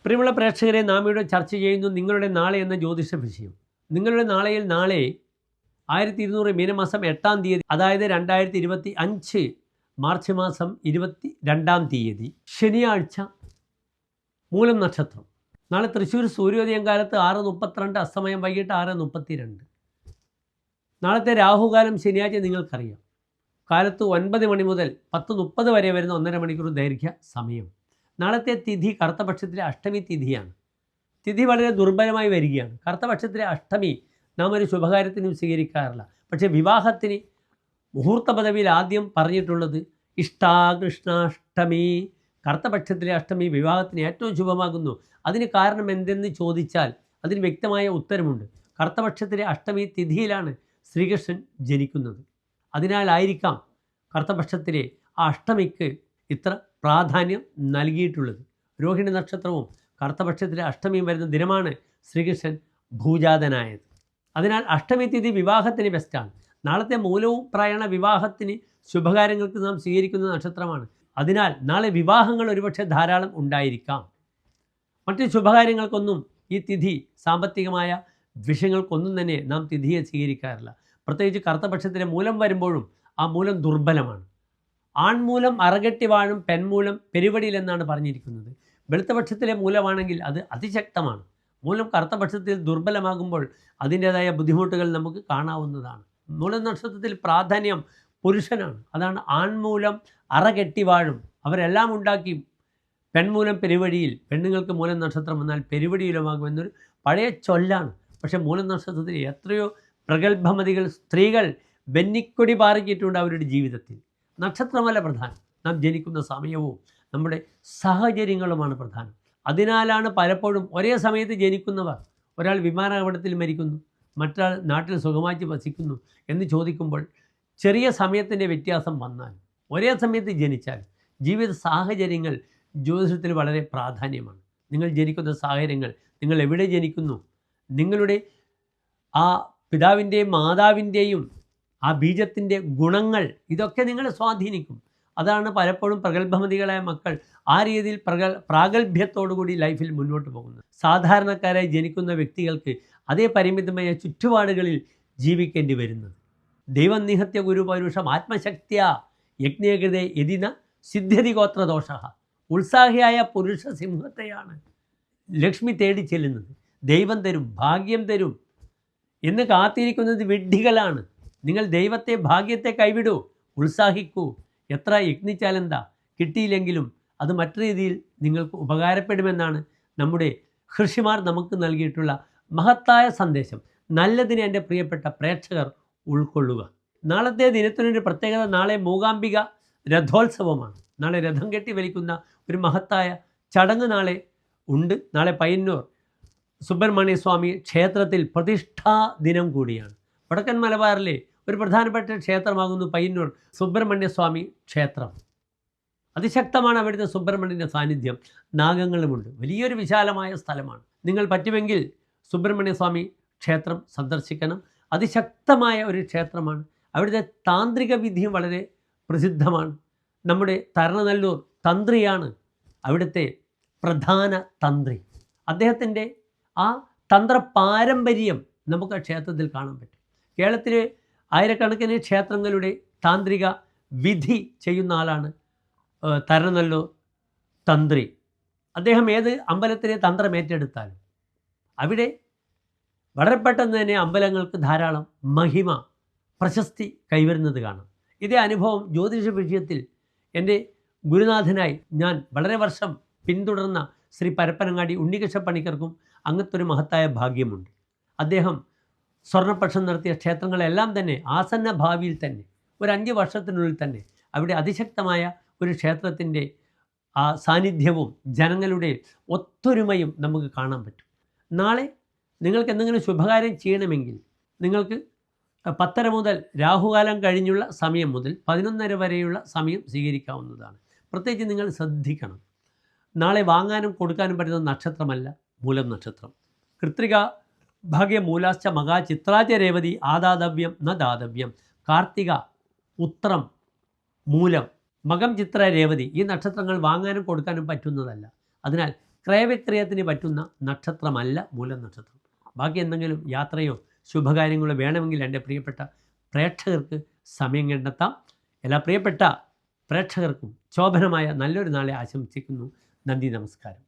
പ്രിയമുള്ള പ്രേക്ഷകരെ, നാം ഇവിടെ ചർച്ച ചെയ്യുന്നു നിങ്ങളുടെ നാളെ എന്ന ജ്യോതിഷ വിഷയം. നിങ്ങളുടെ നാളെയിൽ നാളെ 1200 മീനമാസം 8-ാം തീയതി, അതായത് 2025 മാർച്ച് മാസം 22-ാം തീയതി ശനിയാഴ്ച, മൂലം നക്ഷത്രം. നാളെ തൃശ്ശൂർ സൂര്യോദയം കാലത്ത് 6:32, അസ്തമയം വൈകിട്ട് 6:32. നാളത്തെ രാഹുകാലം ശനിയാഴ്ച നിങ്ങൾക്കറിയാം. കാലത്ത് 9 മണി മുതൽ 10:30 വരെ വരുന്ന 1.5 മണിക്കൂർ ദൈർഘ്യ സമയം. നാളത്തെ തിഥി കറുത്തപക്ഷത്തിലെ അഷ്ടമി തിഥിയാണ്. തിഥി വളരെ ദുർബലമായി വരികയാണ്. കറുത്തപക്ഷത്തിലെ അഷ്ടമി നാം ഒരു ശുഭകാര്യത്തിനും സ്വീകരിക്കാറില്ല. പക്ഷേ വിവാഹത്തിന് മുഹൂർത്ത പദവിയിൽ ആദ്യം പറഞ്ഞിട്ടുള്ളത് ഇഷ്ടാകൃഷ്ണാഷ്ടമി. കറുത്തപക്ഷത്തിലെ അഷ്ടമി വിവാഹത്തിന് ഏറ്റവും ശുഭമാകുന്നു. അതിന് കാരണം എന്തെന്ന് ചോദിച്ചാൽ അതിന് വ്യക്തമായ ഉത്തരമുണ്ട്. കറുത്തപക്ഷത്തിലെ അഷ്ടമി തിഥിയിലാണ് ശ്രീകൃഷ്ണൻ ജനിക്കുന്നത്. അതിനാലായിരിക്കാം കറുത്തപക്ഷത്തിലെ ആ അഷ്ടമിക്ക് ഇത്ര പ്രാധാന്യം നൽകിയിട്ടുള്ളത്. രോഹിണി നക്ഷത്രവും കറുത്തപക്ഷത്തിലെ അഷ്ടമിയും വരുന്ന ദിനമാണ് ശ്രീകൃഷ്ണൻ ഭൂജാതനായത്. അതിനാൽ അഷ്ടമി തിഥി വിവാഹത്തിന് ബെസ്റ്റാണ്. നാളത്തെ മൂലവും പ്രായണ വിവാഹത്തിന് ശുഭകാര്യങ്ങൾക്ക് നാം സ്വീകരിക്കുന്ന നക്ഷത്രമാണ്. അതിനാൽ നാളെ വിവാഹങ്ങൾ ഒരുപക്ഷെ ധാരാളം ഉണ്ടായിരിക്കാം. മറ്റ് ശുഭകാര്യങ്ങൾക്കൊന്നും ഈ തിഥി, സാമ്പത്തികമായ വിഷയങ്ങൾക്കൊന്നും തന്നെ നാം തിഥിയെ സ്വീകരിക്കാറില്ല. പ്രത്യേകിച്ച് കറുത്തപക്ഷത്തിലെ മൂലം വരുമ്പോഴും ആ മൂലം ദുർബലമാണ്. ആൺമൂലം അറകെട്ടി വാഴും, പെൺമൂലം പെരുവടിയിലെന്നാണ് പറഞ്ഞിരിക്കുന്നത്. വെളുത്തപക്ഷത്തിലെ മൂലമാണെങ്കിൽ അത് അതിശക്തമാണ്. മൂലം കറുത്തപക്ഷത്തിൽ ദുർബലമാകുമ്പോൾ അതിൻ്റേതായ ബുദ്ധിമുട്ടുകൾ നമുക്ക് കാണാവുന്നതാണ്. മൂലം നക്ഷത്രത്തിൽ പ്രാധാന്യം പുരുഷനാണ്. അതാണ് ആൺമൂലം അറകെട്ടി വാഴും. അവരെല്ലാം ഉണ്ടാക്കി പെൺമൂലം പെരുവഴിയിൽ. പെണ്ണുങ്ങൾക്ക് മൂലം നക്ഷത്രം വന്നാൽ പെരുവഴിയിലുമാകുമെന്നൊരു പഴയ ചൊല്ലാണ്. പക്ഷേ മൂലം നക്ഷത്രത്തിൽ എത്രയോ പ്രഗത്ഭമതികൾ സ്ത്രീകൾ വെന്നിക്കൊടി പാറിക്കിയിട്ടുണ്ട് അവരുടെ ജീവിതത്തിൽ. നക്ഷത്രമല്ല പ്രധാനം, നാം ജനിക്കുന്ന സമയവും നമ്മുടെ സാഹചര്യങ്ങളുമാണ് പ്രധാനം. അതിനാലാണ് പലപ്പോഴും ഒരേ സമയത്ത് ജനിക്കുന്നവർ, ഒരാൾ വിമാനാപകടത്തിൽ മരിക്കുന്നു, മറ്റൊരാൾ നാട്ടിൽ സുഖമായിട്ട് വസിക്കുന്നു എന്ന് ചോദിക്കുമ്പോൾ ചെറിയ സമയത്തിൻ്റെ വ്യത്യാസം വന്നാൽ, ഒരേ സമയത്ത് ജനിച്ചാൽ ജീവിത സാഹചര്യങ്ങൾ ജ്യോതിഷത്തിൽ വളരെ പ്രാധാന്യമാണ്. നിങ്ങൾ ജനിക്കുന്ന സാഹചര്യങ്ങൾ, നിങ്ങൾ എവിടെ ജനിക്കുന്നു, നിങ്ങളുടെ ആ പിതാവിൻ്റെയും മാതാവിൻ്റെയും ആ ബീജത്തിൻ്റെ ഗുണങ്ങൾ, ഇതൊക്കെ നിങ്ങളെ സ്വാധീനിക്കും. അതാണ് പലപ്പോഴും പ്രഗത്ഭമതികളായ മക്കൾ ആ രീതിയിൽ പ്രാഗൽഭ്യത്തോടുകൂടി ലൈഫിൽ മുന്നോട്ട് പോകുന്നത്. സാധാരണക്കാരായി ജനിക്കുന്ന വ്യക്തികൾക്ക് അതേ പരിമിതമായ ചുറ്റുപാടുകളിൽ ജീവിക്കേണ്ടി വരുന്നത്. ദൈവം നിഹത്യ ഗുരു പൗരുഷം ആത്മശക്തിയ യജ്ഞകൃതേ യതിന സിദ്ധ്യതി ഗോത്രദോഷ. ഉത്സാഹിയായ പുരുഷ സിംഹത്തെയാണ് ലക്ഷ്മി തേടി ചെല്ലുന്നത്. ദൈവം തരും, ഭാഗ്യം തരും എന്ന് കാത്തിരിക്കുന്നത് വിഡ്ഢികളാണ്. നിങ്ങൾ ദൈവത്തെ, ഭാഗ്യത്തെ കൈവിടൂ, ഉത്സാഹിക്കൂ. എത്ര യത്നിച്ചാലെന്താ, കിട്ടിയില്ലെങ്കിലും അത് മറ്റു രീതിയിൽ നിങ്ങൾക്ക് ഉപകാരപ്പെടുമെന്നാണ് നമ്മുടെ ഋഷിമാർ നമുക്ക് നൽകിയിട്ടുള്ള മഹത്തായ സന്ദേശം. നല്ലതിനെ എൻ്റെ പ്രിയപ്പെട്ട പ്രേക്ഷകർ ഉൾക്കൊള്ളുക. നാളത്തെ ദിനത്തിനൊരു പ്രത്യേകത, നാളെ മൂകാംബിക രഥോത്സവമാണ്. നാളെ രഥം കെട്ടി വലിക്കുന്ന ഒരു മഹത്തായ ചടങ്ങ് നാളെ ഉണ്ട്. നാളെ പയ്യന്നൂർ സുബ്രഹ്മണ്യ സ്വാമി ക്ഷേത്രത്തിൽ പ്രതിഷ്ഠാ ദിനം കൂടിയാണ്. വടക്കൻ മലബാറിലെ ഒരു പ്രധാനപ്പെട്ട ക്ഷേത്രമാകുന്നു പയ്യന്നൂർ സുബ്രഹ്മണ്യ സ്വാമി ക്ഷേത്രം. അതിശക്തമാണ് അവിടുത്തെ സുബ്രഹ്മണ്യൻ്റെ സാന്നിധ്യം. നാഗങ്ങളുമുണ്ട്. വലിയൊരു വിശാലമായ സ്ഥലമാണ്. നിങ്ങൾ പറ്റുമെങ്കിൽ സുബ്രഹ്മണ്യ സ്വാമി ക്ഷേത്രം സന്ദർശിക്കണം. അതിശക്തമായ ഒരു ക്ഷേത്രമാണ്. അവിടുത്തെ താന്ത്രിക വിധിയും വളരെ പ്രസിദ്ധമാണ്. നമ്മുടെ തരണനല്ലൂർ തന്ത്രിയാണ് അവിടുത്തെ പ്രധാന തന്ത്രി. അദ്ദേഹത്തിൻ്റെ ആ തന്ത്ര പാരമ്പര്യം നമുക്ക് ആ ക്ഷേത്രത്തിൽ കാണാൻ പറ്റും. കേരളത്തിലെ ആയിരക്കണക്കിന് ക്ഷേത്രങ്ങളുടെ താന്ത്രിക വിധി ചെയ്യുന്ന ആളാണ് തരണനല്ലൂർ തന്ത്രി. അദ്ദേഹം ഏത് അമ്പലത്തിലെ തന്ത്രം ഏറ്റെടുത്താലും അവിടെ വളരെ പെട്ടെന്ന് തന്നെ അമ്പലങ്ങൾക്ക് ധാരാളം മഹിമ, പ്രശസ്തി കൈവരുന്നത് കാണാം. ഇതേ അനുഭവം ജ്യോതിഷ വിഷയത്തിൽ എൻ്റെ ഗുരുനാഥനായി ഞാൻ വളരെ വർഷം പിന്തുടർന്ന ശ്രീ പരപ്പനങ്ങാടി ഉണ്ണികൃഷ്ണ പണിക്കർക്കും അങ്ങനത്തെ ഒരു മഹത്തായ ഭാഗ്യമുണ്ട്. അദ്ദേഹം സ്വർണ്ണപക്ഷം നടത്തിയ ക്ഷേത്രങ്ങളെല്ലാം തന്നെ ആസന്ന ഭാവിയിൽ തന്നെ ഒരു 5 വർഷത്തിനുള്ളിൽ തന്നെ അവിടെ അതിശക്തമായ ഒരു ക്ഷേത്രത്തിൻ്റെ ആ സാന്നിധ്യവും ജനങ്ങളുടെ ഒത്തൊരുമയും നമുക്ക് കാണാൻ പറ്റും. നാളെ നിങ്ങൾക്ക് എന്തെങ്കിലും ശുഭകാര്യം ചെയ്യണമെങ്കിൽ നിങ്ങൾക്ക് 10:30 മുതൽ രാഹുകാലം കഴിഞ്ഞുള്ള സമയം മുതൽ 11:30 വരെയുള്ള സമയം സ്വീകരിക്കാവുന്നതാണ്. പ്രത്യേകിച്ച് നിങ്ങൾ ശ്രദ്ധിക്കണം, നാളെ വാങ്ങാനും കൊടുക്കാനും പറ്റുന്ന നക്ഷത്രമല്ല മൂലം നക്ഷത്രം. കൃത്രിക ഭാഗ്യ മൂലാശ്ച മകാ ചിത്രാച രേവതി ആദാതവ്യം ന ദാതവ്യം. കാർത്തിക, ഉത്രം, മൂലം, മകം, ചിത്ര, രേവതി ഈ നക്ഷത്രങ്ങൾ വാങ്ങാനും കൊടുക്കാനും പറ്റുന്നതല്ല. അതിനാൽ ക്രയവിക്രയത്തിന് പറ്റുന്ന നക്ഷത്രമല്ല മൂലം നക്ഷത്രം. ബാക്കി എന്തെങ്കിലും യാത്രയോ ശുഭകാര്യങ്ങളോ വേണമെങ്കിൽ എൻ്റെ പ്രിയപ്പെട്ട പ്രേക്ഷകർക്ക് സമയം കണ്ടെത്താം. എല്ലാ പ്രിയപ്പെട്ട പ്രേക്ഷകർക്കും ശോഭനമായ നല്ലൊരു നാളെ ആശംസിക്കുന്നു. നന്ദി, നമസ്കാരം.